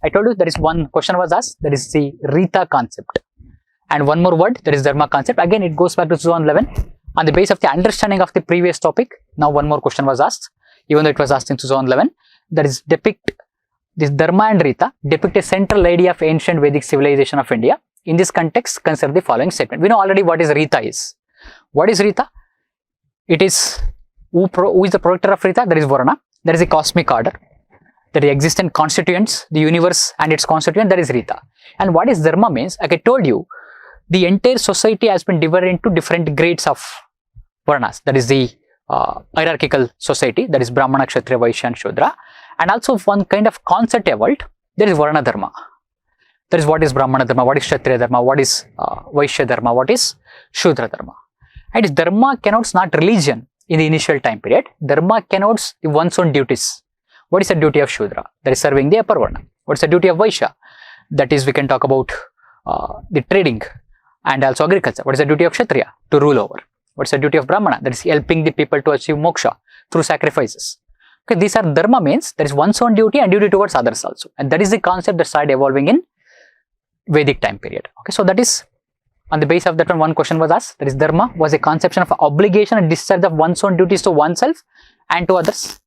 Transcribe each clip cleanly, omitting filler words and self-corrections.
I told you there is one question was asked, that is the Rita concept. And one more word, that is Dharma concept. Again, it goes back to 2011. On the basis of the understanding of the previous topic, now one more question was asked, even though it was asked in 2011. That is this Dharma and Rita depict a central idea of ancient Vedic civilization of India. In this context, consider the following statement. We know already what is Rita is. What is Rita? It is, who is the protector of Rita? That is Varuna. That is the cosmic order. That exists in constituents, the universe and its constituent, that is Rita. And what is Dharma means, like I told you, the entire society has been divided into different grades of Varnas. That is the hierarchical society, that is Brahmana, Kshatriya, Vaishya and Shudra. And also one kind of concept evolved, there is Varna Dharma. That is what is Brahmana Dharma, what is Kshatriya Dharma, what is Vaishya Dharma, what is Shudra Dharma. And Dharma connotes not religion in the initial time period. Dharma connotes one's own duties. What is the duty of Shudra? That is serving the upper Varna. What is the duty of Vaishya? That is, we can talk about the trading and also agriculture. What is the duty of Kshatriya? To rule over. What is the duty of Brahmana? That is helping the people to achieve moksha through sacrifices. Okay, these are Dharma means there is one's own duty and duty towards others also. And that is the concept that started evolving in Vedic time period. Okay, so that is on the basis of that one question was asked. That is Dharma was a conception of obligation and discharge of one's own duties to oneself and to others.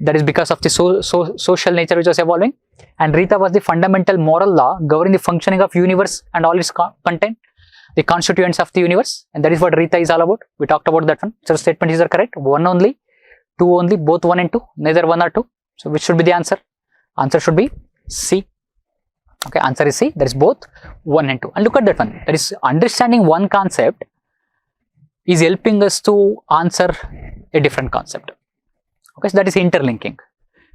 That is because of the social nature which was evolving. And Rita was the fundamental moral law governing the functioning of universe and all its content, the constituents of the universe. And that is what Rita is all about. We talked about that one. So statement is correct. One only, two only, both 1 and 2, neither 1 or 2. So which should be the answer? Answer should be C. Okay, answer is C. That is both 1 and 2. And look at that one. That is understanding one concept is helping us to answer a different concept. Okay, so that is interlinking.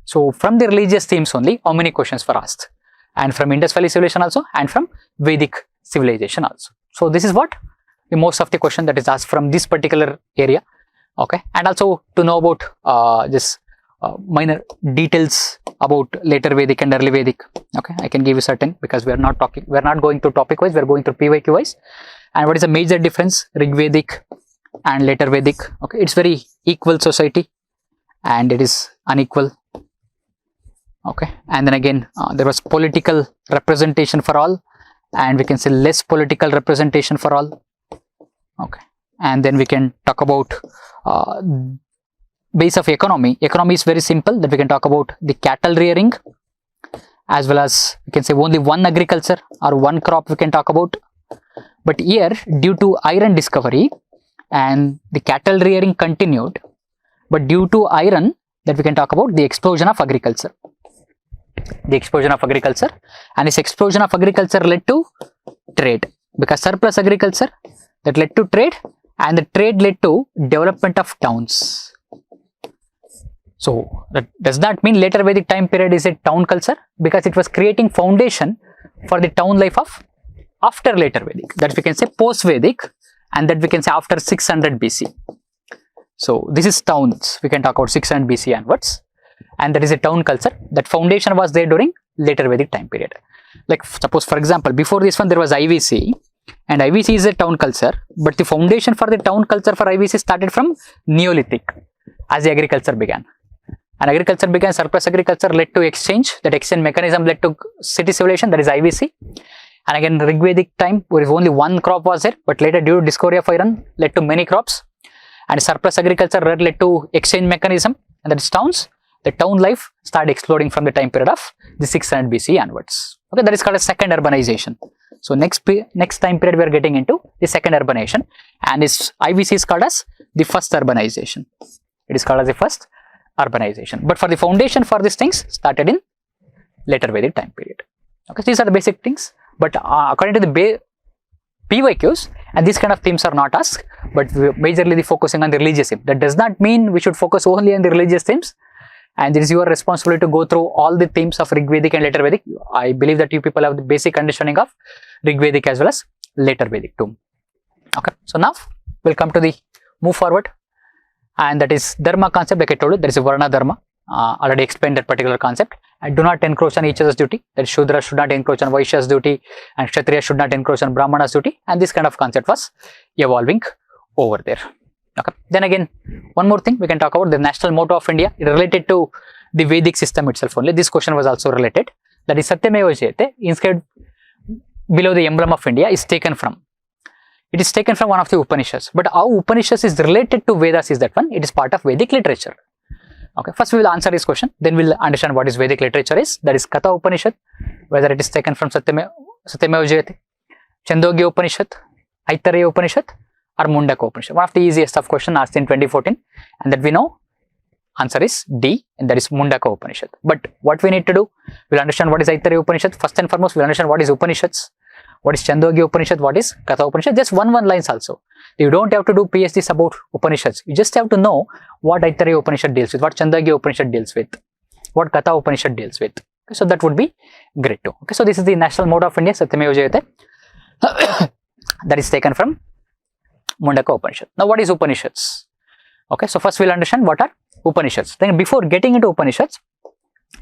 So from the religious themes only, how many questions were asked? And from Indus Valley civilization also, and from Vedic civilization also. So this is what the most of the question that is asked from this particular area. Okay, and also to know about minor details about later Vedic and early Vedic. Okay, I can give you certain, because we are not going through topic wise, we are going through PYQ wise. And what is the major difference, Rig Vedic and later Vedic? Okay, it's very equal society and it is unequal. Okay, and then again there was political representation for all, and we can say less political representation for all. Okay, and then we can talk about base of economy. Economy is very simple, that we can talk about the cattle rearing, as well as we can say only one agriculture or one crop we can talk about. But here, due to iron discovery and the cattle rearing continued, but due to iron, that we can talk about the explosion of agriculture. The explosion of agriculture, and this explosion of agriculture led to trade, because surplus agriculture that led to trade, and the trade led to development of towns. So does that mean later Vedic time period is a town culture? Because it was creating foundation for the town life of after later Vedic, that we can say post Vedic, and that we can say after 600 BC. So this is towns, we can talk about 600 BC onwards, and that is a town culture. That foundation was there during later Vedic time period. Like suppose for example, before this one there was IVC, and IVC is a town culture, but the foundation for the town culture for IVC started from Neolithic, as the agriculture began. And agriculture began, surplus agriculture led to exchange, that exchange mechanism led to city civilization, that is IVC. And again Rig Vedic time, where only one crop was there, but later due to discovery of iron led to many crops, and surplus agriculture led to exchange mechanism, and that is towns. The town life started exploding from the time period of the 600 BC onwards. Okay, that is called a second urbanization. So next time period we are getting into the second urbanization, and this IVC is called as the first urbanization. It is called as the first urbanization. But for the foundation for these things started in later Vedic time period. Okay, so these are the basic things. But according to the PYQs, and these kind of themes are not asked, but we are majorly focusing on the religious theme. That does not mean we should focus only on the religious themes. And it is your responsibility to go through all the themes of Rig Vedic and later Vedic. I believe that you people have the basic understanding of Rig Vedic as well as later Vedic too. Okay, so now we'll come to the move forward, and that is Dharma concept. Like I told you, there is a Varna Dharma. Already explained that particular concept. And do not encroach on each other's duty. That Shudra should not encroach on Vaishya's duty, and Kshatriya should not encroach on Brahmana's duty. And this kind of concept was evolving over there. Okay. Then again, one more thing we can talk about, the national motto of India. It related to the Vedic system itself only. This question was also related. that is Satyameva Jayate, inscribed below the emblem of India, is taken from. It is taken from one of the Upanishads. But how Upanishads is related to Vedas is that one. It is part of Vedic literature. Okay, first we will answer this question, then we will understand what is Vedic literature is. That is Katha Upanishad, whether it is taken from Satyameva Jayate, Chandogya Upanishad, Aitareya Upanishad, or Mundaka Upanishad. One of the easiest of question asked in 2014, and that we know answer is D, and that is Mundaka Upanishad. But what we need to do, we'll understand what is Aitareya Upanishad. First and foremost, we'll understand what is Upanishads, what is Chandogya Upanishad, what is Katha Upanishad. Just one lines also. You don't have to do PhDs about Upanishads. You just have to know what Aitareya Upanishad deals with, what Chandogya Upanishad deals with, what Katha Upanishad deals with. Okay, so that would be great too. Okay, so this is the national mode of India, Satyameva Jayate. That is taken from Mundaka Upanishad. Now, what is Upanishads? Okay, so first we'll understand what are Upanishads. Then before getting into Upanishads,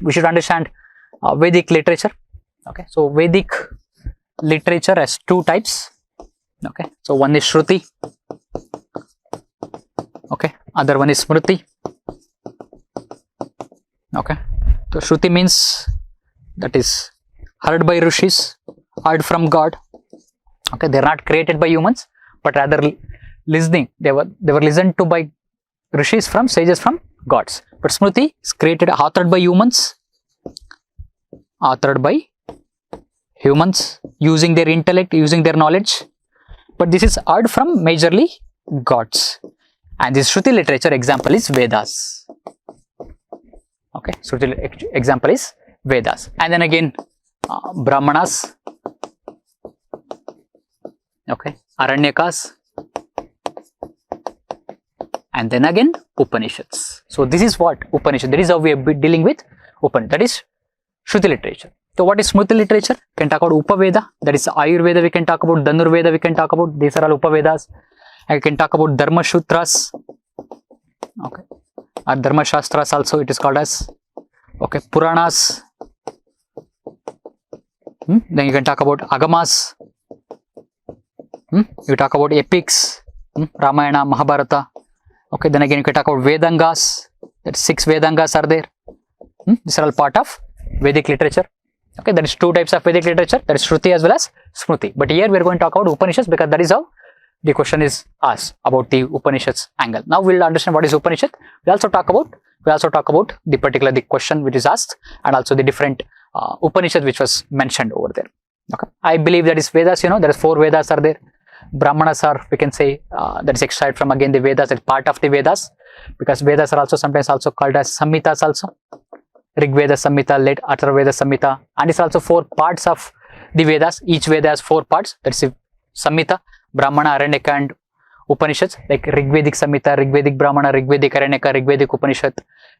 we should understand Vedic literature. Okay, so Vedic literature has two types. Okay, so one is Shruti. Okay, other one is Smriti. Okay, so Shruti means that is heard by rishis, heard from God. Okay, they are not created by humans, but rather listening. They were listened to by rishis, from sages, from gods. But Smriti is created, authored by humans, using their intellect, using their knowledge. But this is heard from majorly gods. And this Shruti literature example is Vedas. Okay, Shruti example is Vedas. And then again Brahmanas. Okay, Aranyakas. And then again Upanishads. So this is what Upanishad, that is how we are dealing with Upanishad, that is Shruti literature. So what is Smriti literature? We can talk about Upaveda, that is Ayurveda, we can talk about Dhanurveda, we can talk about, these are all Upavedas. I can talk about Dharma Sutras, okay, or Dharma Shastras also it is called as, okay, Puranas. Then you can talk about Agamas. You talk about epics, Ramayana, Mahabharata. Okay, then again you can talk about Vedangas, that 6 Vedangas are there. These are all part of Vedic literature. Okay, there is 2 types of Vedic literature, that is Shruti as well as Smriti. But here we are going to talk about Upanishads because that is how the question is asked about the Upanishads angle. Now we will understand what is Upanishad. We also talk about the particular the question which is asked, and also the different Upanishads which was mentioned over there. Okay, I believe that is Vedas. You know, there is 4 Vedas are there. Brahmanas are, we can say, that is extracted from again the Vedas, that is part of the Vedas, because Vedas are also sometimes also called as Samhitas also. Rig Veda Samhita, late Atharvaveda Samhita, and it's also 4 parts of the Vedas. Each Veda has 4 parts, that's Samhita, Brahmana, Aranyaka and Upanishads, like Rigvedic Samhita, Rigvedic Brahmana, Rigvedic Aranyaka, Rigvedic Upanishad.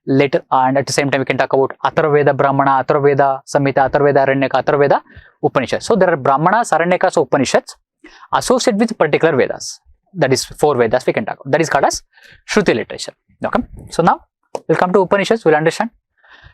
Later, and at the same time we can talk about Atharvaveda Brahmana, Atharvaveda Samhita, Atharvaveda Aranyaka, Atharvaveda Upanishads. So there are Brahmanas, Aranyakas, Upanishads associated with particular Vedas. That is 4 Vedas we can talk about. That is called as Shruti literature. Okay, so now we'll come to Upanishads, we'll understand.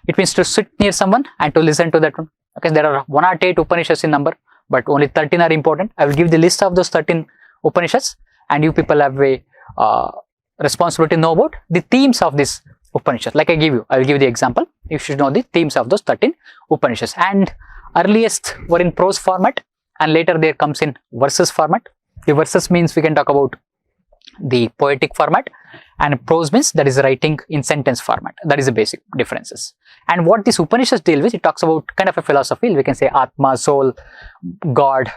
It means to sit near someone and to listen to that one. Okay, there are 108 Upanishads in number, but only 13 are important. I will give the list of those 13 Upanishads, and you people have a responsibility to know about the themes of this Upanishad. Like I will give the example. You should know the themes of those 13 Upanishads. And earliest were in prose format, and later there comes in verses format. The verses means we can talk about the poetic format, and prose means that is writing in sentence format. That is the basic differences. And what this Upanishads deal with, it talks about kind of a philosophy. We can say Atma, soul, God.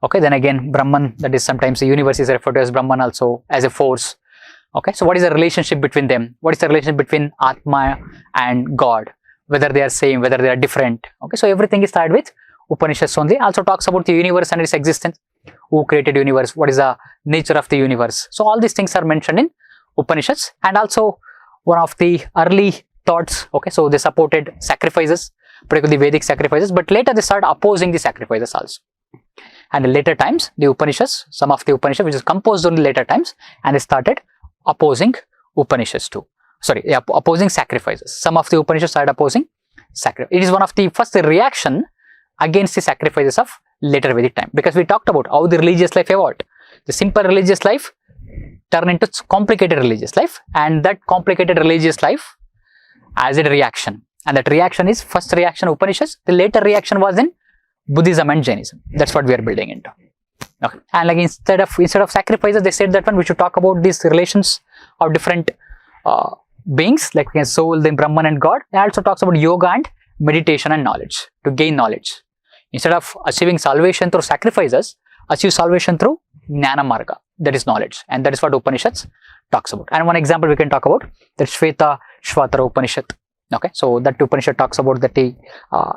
Okay, then again Brahman, that is sometimes the universe is referred to as Brahman also, as a force. Okay, so what is the relationship between them? What is the relationship between Atma and God? Whether they are same, whether they are different. Okay, so everything is started with Upanishads only. Also talks about the universe and its existence. Who created universe? What is the nature of the universe? So all these things are mentioned in Upanishads. And also one of the early thoughts, okay, so they supported sacrifices, particularly Vedic sacrifices, but later they started opposing the sacrifices also. And in later times, the Upanishads, some of the Upanishads which is composed only later times, and they started opposing Upanishads too. Sorry, opposing sacrifices. Some of the Upanishads started opposing sacrifices. It is one of the first reaction against the sacrifices of later Vedic time, because we talked about how the religious life evolved. The simple religious life turned into complicated religious life, and that complicated religious life as a reaction And that reaction is first reaction Upanishads. The later reaction was in Buddhism and Jainism. That's what we are building into. Okay. And like instead of sacrifices, they said that one we should talk about these relations of different beings, like soul, then Brahman and God. It also talks about yoga and meditation and knowledge, to gain knowledge. Instead of achieving salvation through sacrifices, achieve salvation through Jnana Marga, that is knowledge. And that is what Upanishads talks about. And one example we can talk about, that Shveta Shvatara Upanishad. Okay, so that Upanishad talks about the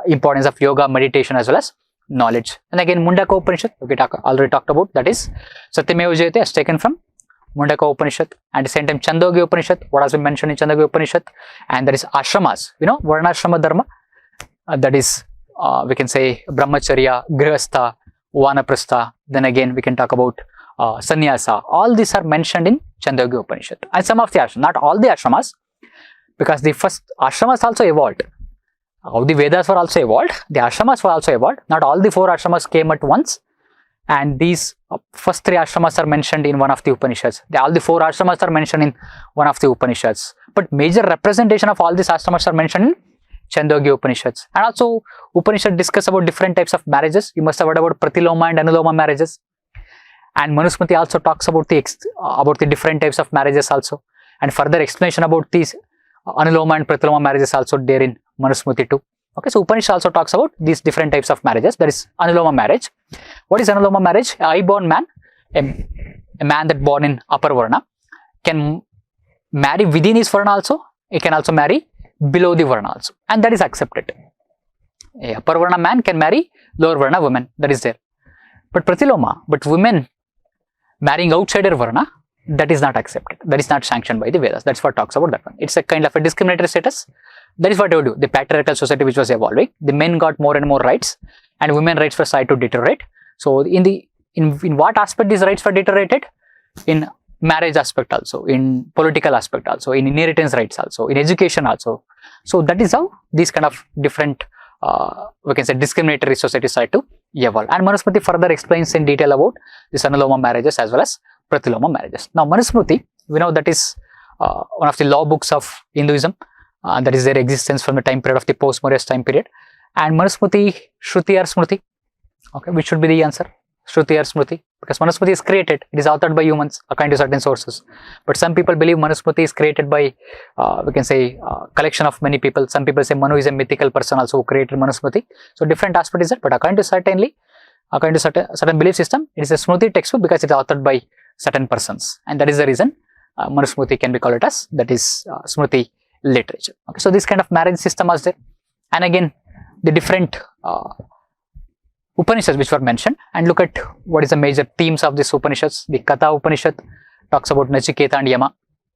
importance of yoga, meditation as well as knowledge. And again, Mundaka Upanishad, we already talked about, that is Satyameva Jayate has taken from Mundaka Upanishad. And at the same time, Chandogya Upanishad, what has been mentioned in Chandogya Upanishad, and there is ashramas, Varnashrama Dharma, that is, we can say Brahmacharya, Grihastha, Vanaprastha, then again we can talk about Sannyasa. All these are mentioned in Chandogya Upanishad. And some of the ashramas, not all the ashramas, because the first ashramas also evolved. How the Vedas were also evolved, the ashramas were also evolved. Not all the 4 ashramas came at once. And these first 3 ashramas are mentioned in one of the Upanishads. All the 4 ashramas are mentioned in one of the Upanishads. But major representation of all these ashramas are mentioned in Chandogya Upanishads. And also Upanishad discuss about different types of marriages. You must have heard about Pratiloma and Anuloma marriages. And Manusmriti also talks about the different types of marriages also. And further explanation about these Anuloma and Pratiloma marriages also there in Manusmriti too. Okay, so Upanishad also talks about these different types of marriages. There is Anuloma marriage. What is Anuloma marriage? A high-born man, a man that born in upper Varna, can marry within his Varna also. He can also marry below the Varna also. And that is accepted. A upper Varna man can marry lower Varna women. That is there. But Pratiloma, but women marrying outsider Varna, that is not accepted. That is not sanctioned by the Vedas. That's what talks about that one. It's a kind of a discriminatory status. That is what I would do. The patriarchal society which was evolving, the men got more and more rights, and women rights were started to deteriorate. So in what aspect these rights were deteriorated? In marriage aspect also, in political aspect also, in inheritance rights also, in education also. So that is how these kind of different we can say discriminatory societies started to evolve. And Manusmriti further explains in detail about this Anuloma marriages as well as Pratiloma marriages. Now Manusmriti, we know that is one of the law books of Hinduism. That is their existence from the time period of the post-Maurya's time period. And Manusmriti, Shruti or Smriti? Okay, which should be the answer? Shruti or Smriti? Because Manusmriti is created, it is authored by humans according to certain sources. But some people believe Manusmriti is created by, we can say, collection of many people. Some people say Manu is a mythical person also who created Manusmriti. So different aspect is that, but according to certain belief system, it is a Smriti textbook because it is authored by certain persons. And that is the reason Manusmriti can be called as, that is Smriti literature. Okay, so this kind of marriage system was there. And again, the different Upanishads which were mentioned, and look at what is the major themes of this Upanishads. The Katha Upanishad talks about Nachiketa and Yama.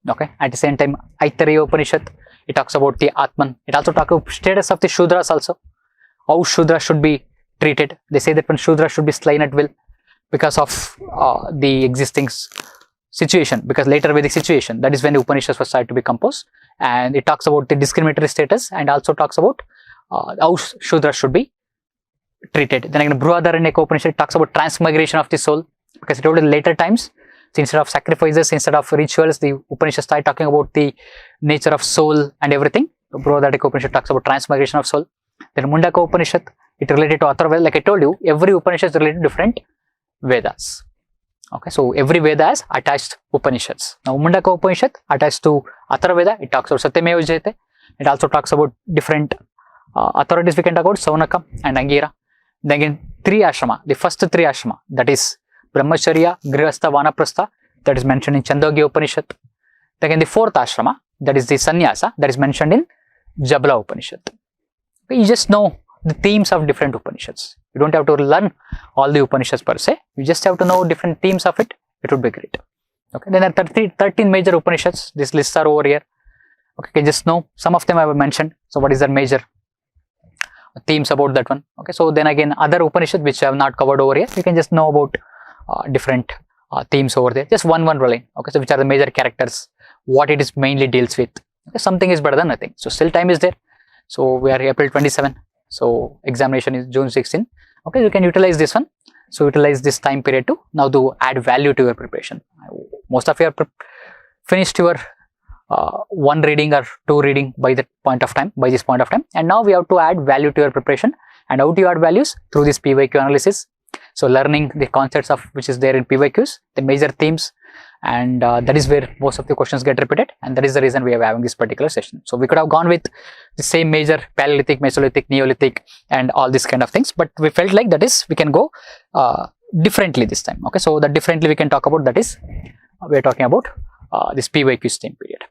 Okay, at the same time, Aitareya Upanishad, it talks about the Atman. It also talks about status of the Shudras also, how Shudras should be treated. They say that when Shudras should be slain at will because of the existing situation, because later Vedic situation, that is when the Upanishads were started to be composed. And it talks about the discriminatory status and also talks about how Shudras should be treated. Then again, Brihadaranyaka Upanishad talks about transmigration of the soul, because it told in later times, so instead of sacrifices, instead of rituals, the Upanishad started talking about the nature of soul and everything. Brihadaranyaka Upanishad talks about transmigration of soul. Then Mundaka Upanishad, it related to Atharva. Like I told you, every Upanishad is related to different Vedas. Okay, so every Veda has attached Upanishads. Now Mundaka Upanishad attached to Atharvaveda, it talks about Satyameva Jayate. It also talks about different authorities. We can talk about Saunaka and Angira. Then again, 3 ashrama, the first 3 ashrama, that is Brahmacharya, Grihastha, Vanaprastha, that is mentioned in Chandogya Upanishad. Then again, the 4th ashrama, that is the Sannyasa, that is mentioned in Jabala Upanishad. You just know the themes of different Upanishads. You don't have to learn all the Upanishads per se. You just have to know different themes of it. It would be great. Okay. Then there are 13 major Upanishads. These lists are over here. Okay. You can just know. Some of them I have mentioned. So what is the major themes about that one? Okay. So then again, other Upanishads which I have not covered over here, you can just know about different themes over there. Just one line. Okay. So which are the major characters, what it is mainly deals with. Okay. Something is better than nothing. So still time is there. So we are April 27. So examination is June 16. Okay, you can utilize this one. So utilize this time period to now to add value to your preparation. Most of you have finished your one reading or two reading by this point of time. And now we have to add value to your preparation. And how do you add values? Through this PYQ analysis. So learning the concepts of which is there in PYQs, the major themes, and that is where most of the questions get repeated, and that is the reason we are having this particular session. So we could have gone with the same major Paleolithic, Mesolithic, Neolithic, and all these kind of things, but we felt like that is we can go differently this time. Okay, so that differently we can talk about, that is we are talking about this PYQs time period.